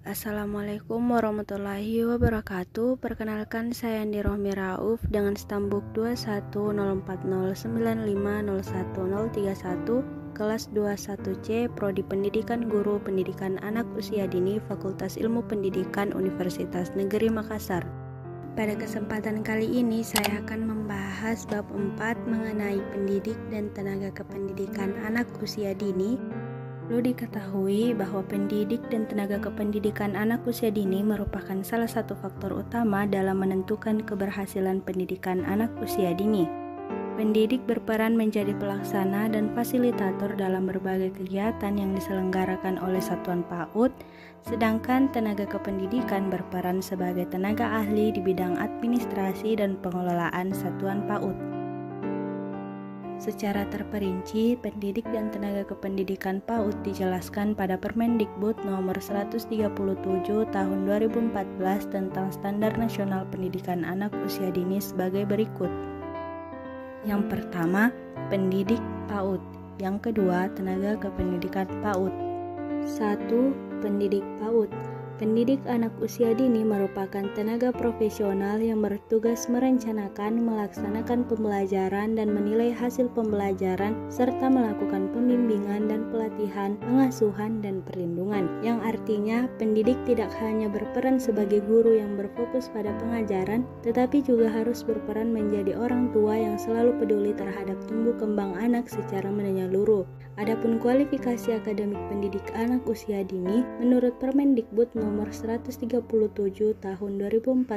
Assalamualaikum warahmatullahi wabarakatuh. Perkenalkan, saya Andi Rohmi Rauf dengan stambuk 210409501031 kelas 21C Prodi Pendidikan Guru Pendidikan Anak Usia Dini Fakultas Ilmu Pendidikan Universitas Negeri Makassar. Pada kesempatan kali ini saya akan membahas bab 4 mengenai pendidik dan tenaga kependidikan anak usia dini. Perlu diketahui bahwa pendidik dan tenaga kependidikan anak usia dini merupakan salah satu faktor utama dalam menentukan keberhasilan pendidikan anak usia dini. Pendidik berperan menjadi pelaksana dan fasilitator dalam berbagai kegiatan yang diselenggarakan oleh satuan PAUD, sedangkan tenaga kependidikan berperan sebagai tenaga ahli di bidang administrasi dan pengelolaan satuan PAUD. Secara terperinci, pendidik dan tenaga kependidikan PAUD dijelaskan pada Permendikbud nomor 137 tahun 2014 tentang Standar Nasional Pendidikan Anak Usia Dini sebagai berikut. Yang pertama, pendidik PAUD. Yang kedua, tenaga kependidikan PAUD. 1. Pendidik PAUD. Pendidik anak usia dini merupakan tenaga profesional yang bertugas merencanakan, melaksanakan pembelajaran dan menilai hasil pembelajaran serta melakukan pembimbingan dan pelatihan, pengasuhan dan perlindungan. Yang artinya, pendidik tidak hanya berperan sebagai guru yang berfokus pada pengajaran, tetapi juga harus berperan menjadi orang tua yang selalu peduli terhadap tumbuh kembang anak secara menyeluruh. Adapun kualifikasi akademik pendidik anak usia dini, menurut Permendikbud nomor 137 tahun 2014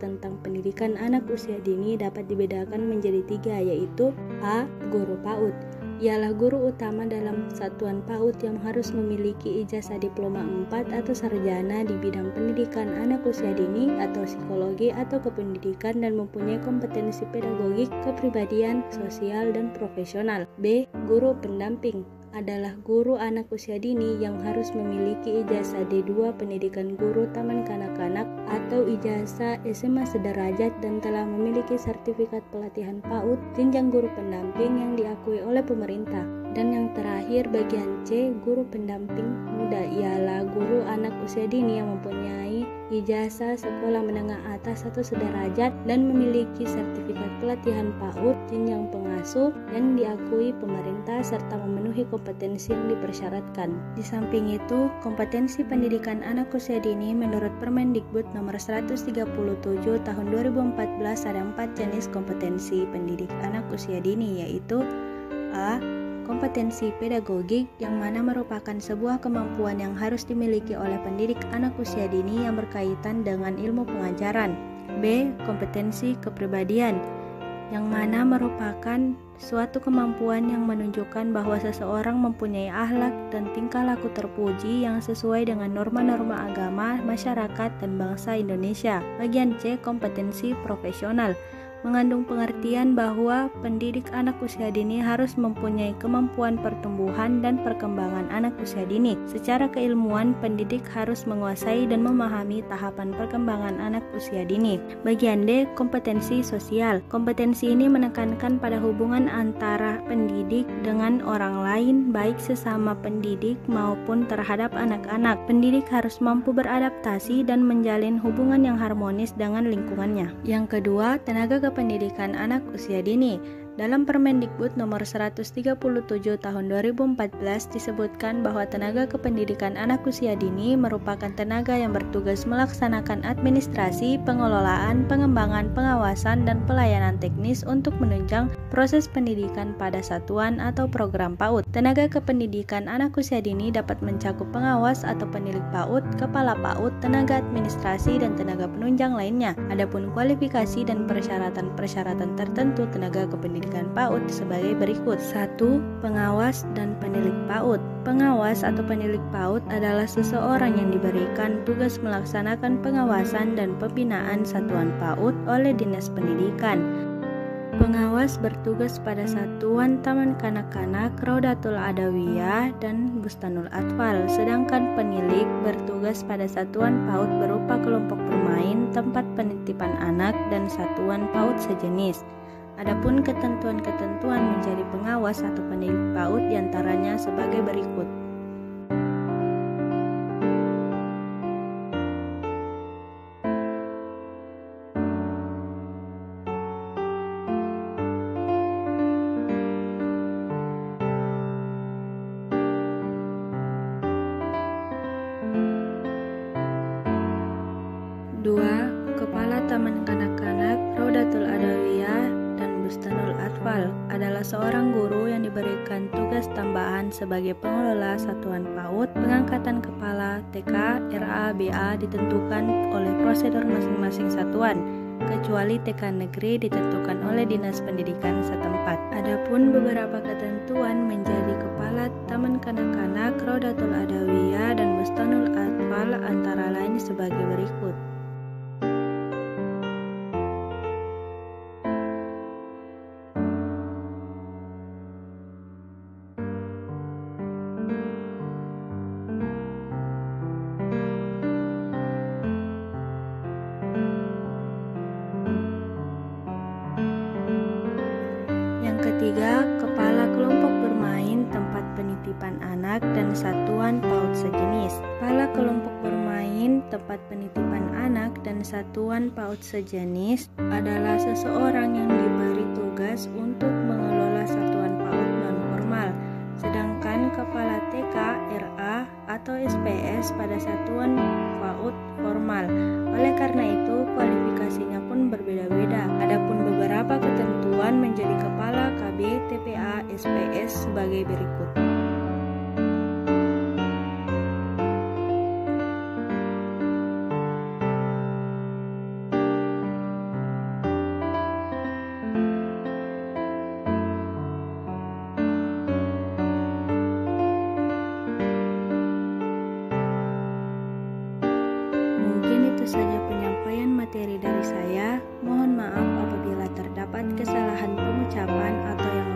tentang pendidikan anak usia dini dapat dibedakan menjadi 3, yaitu A. Guru PAUD. Ialah guru utama dalam satuan PAUD yang harus memiliki ijazah diploma 4 atau sarjana di bidang pendidikan anak usia dini atau psikologi atau kependidikan dan mempunyai kompetensi pedagogik, kepribadian, sosial, dan profesional. B. Guru pendamping adalah guru anak usia dini yang harus memiliki ijazah D2 pendidikan guru taman kanak-kanak atau ijazah SMA sederajat dan telah memiliki sertifikat pelatihan PAUD jenjang guru pendamping yang diakui oleh pemerintah. Dan yang terakhir, bagian C, guru pendamping muda ialah guru anak usia dini yang mempunyai ijazah sekolah menengah atas atau sederajat dan memiliki sertifikat pelatihan PAUD jenjang pengasuh dan diakui pemerintah serta memenuhi kompetensi yang dipersyaratkan. Di samping itu, kompetensi pendidikan anak usia dini menurut Permendikbud nomor 137 tahun 2014 ada 4 jenis kompetensi pendidik anak usia dini, yaitu A. Kompetensi pedagogik, yang mana merupakan sebuah kemampuan yang harus dimiliki oleh pendidik anak usia dini yang berkaitan dengan ilmu pengajaran. B. Kompetensi kepribadian, yang mana merupakan suatu kemampuan yang menunjukkan bahwa seseorang mempunyai akhlak dan tingkah laku terpuji yang sesuai dengan norma-norma agama, masyarakat, dan bangsa Indonesia. Bagian C. Kompetensi profesional, mengandung pengertian bahwa pendidik anak usia dini harus mempunyai kemampuan pertumbuhan dan perkembangan anak usia dini. Secara keilmuan, pendidik harus menguasai dan memahami tahapan perkembangan anak usia dini. Bagian D. Kompetensi sosial. Kompetensi ini menekankan pada hubungan antara pendidik dengan orang lain, baik sesama pendidik maupun terhadap anak-anak. Pendidik harus mampu beradaptasi dan menjalin hubungan yang harmonis dengan lingkungannya. Yang kedua, tenaga kependidikan anak usia dini. Dalam Permendikbud nomor 137 tahun 2014 disebutkan bahwa tenaga kependidikan anak usia dini merupakan tenaga yang bertugas melaksanakan administrasi, pengelolaan, pengembangan, pengawasan, dan pelayanan teknis untuk menunjang proses pendidikan pada satuan atau program PAUD. Tenaga kependidikan anak usia dini dapat mencakup pengawas atau penilik PAUD, kepala PAUD, tenaga administrasi, dan tenaga penunjang lainnya. Adapun kualifikasi dan persyaratan tertentu tenaga kependidikan PAUD sebagai berikut. 1. Pengawas dan penilik PAUD. Pengawas atau penilik PAUD adalah seseorang yang diberikan tugas melaksanakan pengawasan dan pembinaan satuan PAUD oleh Dinas Pendidikan. Pengawas bertugas pada satuan taman kanak-kanak, Raudatul Adawiyah, dan Bustanul Atfal, sedangkan penilik bertugas pada satuan PAUD berupa kelompok bermain, tempat penitipan anak, dan satuan PAUD sejenis. Adapun ketentuan-ketentuan menjadi pengawas atau penilik PAUD diantaranya sebagai berikut. 2. Kepala Taman Kanak-kanak Raudatul Adawiyah dan Bustanul Atfal adalah seorang guru yang diberikan tugas tambahan sebagai pengelola satuan PAUD. Pengangkatan kepala TK, RA, BA ditentukan oleh prosedur masing-masing satuan, kecuali TK negeri ditentukan oleh Dinas Pendidikan setempat. Adapun beberapa ketentuan menjadi kepala Taman Kanak-kanak Raudatul Adawiyah dan Bustanul Atfal antara lain sebagai berikut. Ketiga, kepala kelompok bermain tempat penitipan anak dan satuan PAUD sejenis. Kepala kelompok bermain tempat penitipan anak dan satuan PAUD sejenis adalah seseorang yang diberi tugas untuk mengelola satuan PAUD non-formal, sedangkan kepala TK, RA, atau SPS pada satuan PAUD formal. Oleh karena itu, kualifikasinya pun berbeda-beda. Adapun beberapa ketentuan menjadi kepala KB, TPA, SPS sebagai berikut. Mungkin itu saja penyampaian materi dari saya. Mohon maaf apabila terdapat kesalahan pengucapan atau yang